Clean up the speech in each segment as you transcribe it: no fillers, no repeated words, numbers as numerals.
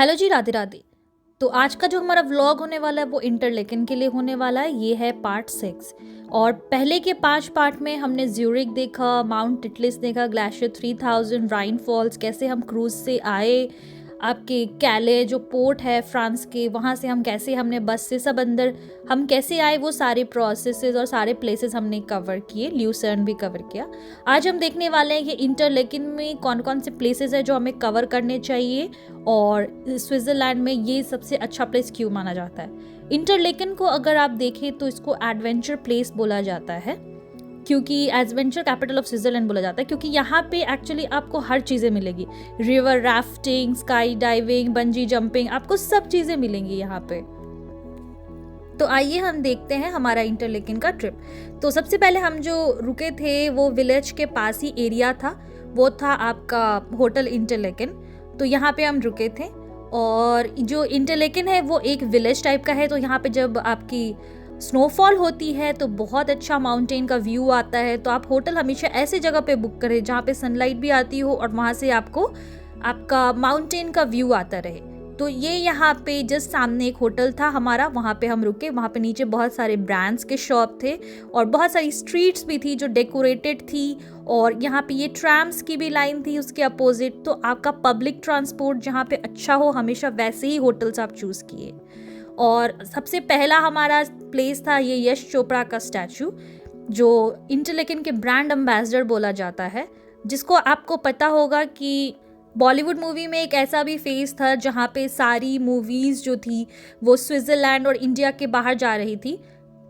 Hello जी, राधे राधे। तो आज का जो हमारा व्लॉग होने वाला है वो इंटरलेकन के लिए होने वाला है। ये है पार्ट 6 और पहले के 5 पार्ट में हमने ज्यूरिक देखा, माउंट टिटलिस देखा, ग्लेशियर 3000, राइन फॉल्स, कैसे हम क्रूज से आए, आपके कैले जो पोर्ट है फ्रांस के, वहाँ से हम कैसे हमने बस से सब अंदर हम कैसे आए, वो सारे प्रोसेसेस और सारे प्लेसेस हमने कवर किए। ल्यूसर्न भी कवर किया। आज हम देखने वाले हैं कि इंटरलेकन में कौन कौन से प्लेसेस है जो हमें कवर करने चाहिए और स्विट्ज़रलैंड में ये सबसे अच्छा प्लेस क्यों माना जाता है। इंटरलेकन को अगर आप देखें तो इसको एडवेंचर प्लेस बोला जाता है, क्योंकि एडवेंचर कैपिटल ऑफ स्विट्जरलैंड बोला जाता है, क्योंकि यहाँ पे एक्चुअली आपको हर चीज़ें मिलेगी। River rafting, sky diving, bungee jumping, आपको सब चीज़ें मिलेंगी यहाँ पे। तो आइए हम देखते हैं हमारा इंटरलेकन का ट्रिप। तो सबसे पहले हम जो रुके थे वो विलेज के पास ही एरिया था, वो था आपका होटल इंटरलेकन। तो यहाँ पे हम रुके थे और जो इंटरलेकन है वो एक विलेज टाइप का है। तो यहाँ पे जब आपकी स्नोफॉल होती है तो बहुत अच्छा माउंटेन का व्यू आता है। तो आप होटल हमेशा ऐसे जगह पे बुक करें जहाँ पे सनलाइट भी आती हो और वहाँ से आपको आपका माउंटेन का व्यू आता रहे। तो ये यहाँ पे जस्ट सामने एक होटल था हमारा, वहाँ पे हम रुके। वहाँ पे नीचे बहुत सारे ब्रांड्स के शॉप थे और बहुत सारी स्ट्रीट्स भी थी जो डेकोरेटेड थी। और यहाँ पे ये ट्रैम्स की भी लाइन थी उसके अपोजिट। तो आपका पब्लिक ट्रांसपोर्ट जहाँ पे अच्छा हो हमेशा वैसे ही होटल्स आप चूज़ किए। और सबसे पहला हमारा प्लेस था ये यश चोपड़ा का स्टैचू, जो इंटरलेकन के ब्रांड एम्बेसडर बोला जाता है। जिसको आपको पता होगा कि बॉलीवुड मूवी में एक ऐसा भी फेज था जहाँ पे सारी मूवीज़ जो थी वो स्विट्ज़रलैंड और इंडिया के बाहर जा रही थी।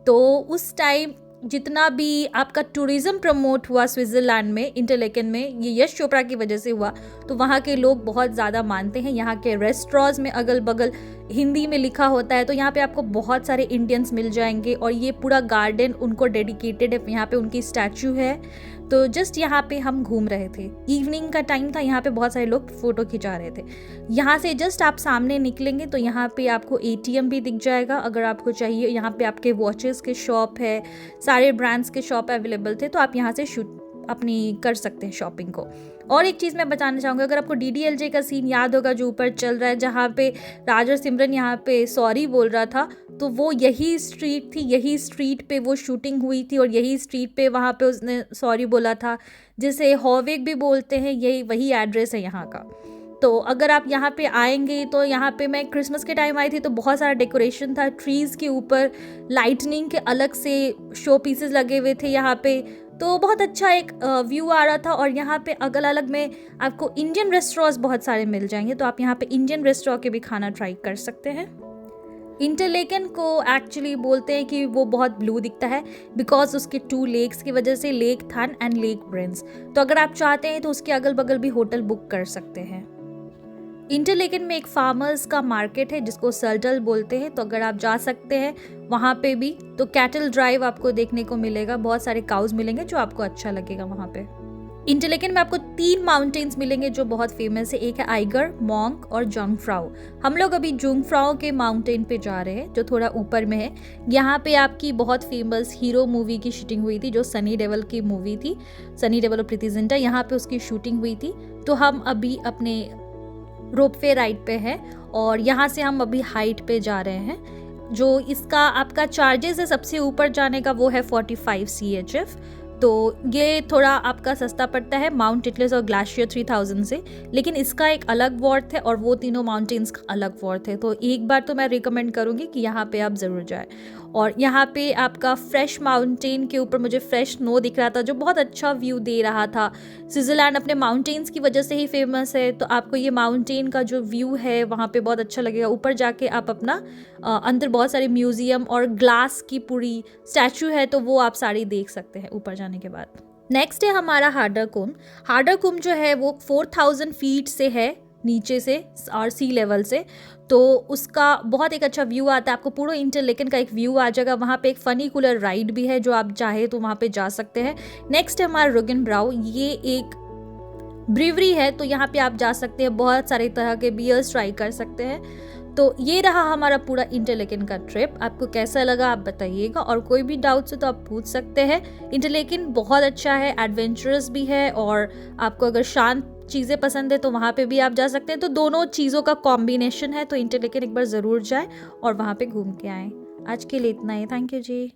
तो उस टाइम जितना भी आपका टूरिज़्म प्रमोट हुआ स्विट्ज़रलैंड में, इंटरलेकन में, ये यश चोपड़ा की वजह से हुआ। तो वहाँ के लोग बहुत ज़्यादा मानते हैं। यहाँ के रेस्टोरेंट्स में अगल बगल हिंदी में लिखा होता है, तो यहाँ पे आपको बहुत सारे इंडियंस मिल जाएंगे। और ये पूरा गार्डन उनको डेडिकेटेड है, यहाँ पे उनकी स्टैचू है। तो जस्ट यहाँ पे हम घूम रहे थे, इवनिंग का टाइम था, यहाँ पे बहुत सारे लोग फ़ोटो खिंचा रहे थे। यहाँ से जस्ट आप सामने निकलेंगे तो यहाँ पे आपको ATM भी दिख जाएगा अगर आपको चाहिए। यहाँ पे आपके वॉचेस के शॉप है, सारे ब्रांड्स के शॉप अवेलेबल थे। तो आप यहाँ से शूट अपनी कर सकते हैं शॉपिंग को। और एक चीज़ मैं बताना चाहूँगी, अगर आपको DDLJ का सीन याद होगा जो ऊपर चल रहा है, जहाँ पे राज और सिमरन यहाँ पे सॉरी बोल रहा था, तो वो यही स्ट्रीट थी, यही स्ट्रीट पे वो शूटिंग हुई थी और यही स्ट्रीट पे वहाँ पे उसने सॉरी बोला था, जिसे हॉवेक भी बोलते हैं। यही वही एड्रेस है यहाँ का। तो अगर आप यहाँ पे आएंगे तो यहाँ पे मैं क्रिसमस के टाइम आई थी तो बहुत सारा डेकोरेशन था, ट्रीज़ के ऊपर लाइटनिंग के अलग से शो पीसेस लगे हुए थे यहाँ पे। तो बहुत अच्छा एक व्यू आ रहा था। और यहाँ पे अगल अलग में आपको इंडियन रेस्टोरेंट्स बहुत सारे मिल जाएंगे, तो आप यहाँ पे इंडियन रेस्टोरेंट के भी खाना ट्राई कर सकते हैं। इंटरलेकन को एक्चुअली बोलते हैं कि वो बहुत ब्लू दिखता है बिकॉज उसके 2 लेक्स की वजह से, लेक थन एंड लेक ब्रिंस। तो अगर आप चाहते हैं तो उसके अगल बगल भी होटल बुक कर सकते हैं। इंटरलेकन में एक फार्मर्स का मार्केट है जिसको सर्टल बोलते हैं, तो अगर आप जा सकते हैं वहाँ पे भी। तो कैटल ड्राइव आपको देखने को मिलेगा, बहुत सारे काउज मिलेंगे जो आपको अच्छा लगेगा वहाँ पे। इंटरलेकन में आपको 3 माउंटेन्स मिलेंगे जो बहुत फेमस है। एक है आइगर, मोंक और जंगफ्राउ। हम लोग अभी जंगफ्राउ के माउंटेन पे जा रहे हैं जो थोड़ा ऊपर में है। यहाँ पे आपकी बहुत फेमस हीरो मूवी की शूटिंग हुई थी, जो सनी देओल की मूवी थी, सनी देओल और प्रीति जिंटा, यहाँ पे उसकी शूटिंग हुई थी। तो हम अभी अपने रोपवे राइड पे है और यहाँ से हम अभी हाइट पे जा रहे हैं। जो इसका आपका चार्जेस है सबसे ऊपर जाने का वो है 45 CHF। तो ये थोड़ा आपका सस्ता पड़ता है माउंट टिटलिस और ग्लेशियर 3000 से, लेकिन इसका एक अलग वर्थ है और वो तीनों माउंटेन्स का अलग वर्थ है। तो एक बार तो मैं रिकमेंड करूँगी कि यहाँ पे आप ज़रूर जाएं। और यहाँ पे आपका फ्रेश माउंटेन के ऊपर मुझे फ्रेश स्नो दिख रहा था जो बहुत अच्छा व्यू दे रहा था। स्विट्ज़रलैंड अपने माउंटेन्स की वजह से ही फेमस है, तो आपको ये माउंटेन का जो व्यू है वहाँ पे बहुत अच्छा लगेगा। ऊपर जाके आप अपना अंदर बहुत सारे म्यूजियम और ग्लास की पूरी स्टैचू है, तो वो आप सारी देख सकते हैं ऊपर जाने के बाद। नेक्स्ट है हमारा हार्डरकुम। हार्डरकुम जो है वो 4000 फीट से है नीचे से और सी लेवल से। तो उसका बहुत एक अच्छा व्यू आता है, आपको पूरा इंटरलेकन का एक व्यू आ जाएगा। वहाँ पे एक फनी कूलर राइड भी है, जो आप चाहे तो वहाँ पे जा सकते हैं। नेक्स्ट है हमारा रुगेनब्राउ। ये एक ब्रीवरी है, तो यहाँ पे आप जा सकते हैं, बहुत सारे तरह के बियर्स ट्राई कर सकते हैं। तो ये रहा हमारा पूरा इंटरलेकन का ट्रिप। आपको कैसा लगा आप बताइएगा, और कोई भी डाउट्स हो तो आप पूछ सकते हैं। इंटरलेकन बहुत अच्छा है, एडवेंचरस भी है, और आपको अगर शांत चीज़ें पसंद है तो वहाँ पे भी आप जा सकते हैं। तो दोनों चीज़ों का कॉम्बिनेशन है, तो इंटरलेकन एक बार ज़रूर जाएँ और वहाँ पे घूम के आएँ। आज के लिए इतना ही। Thank you ji.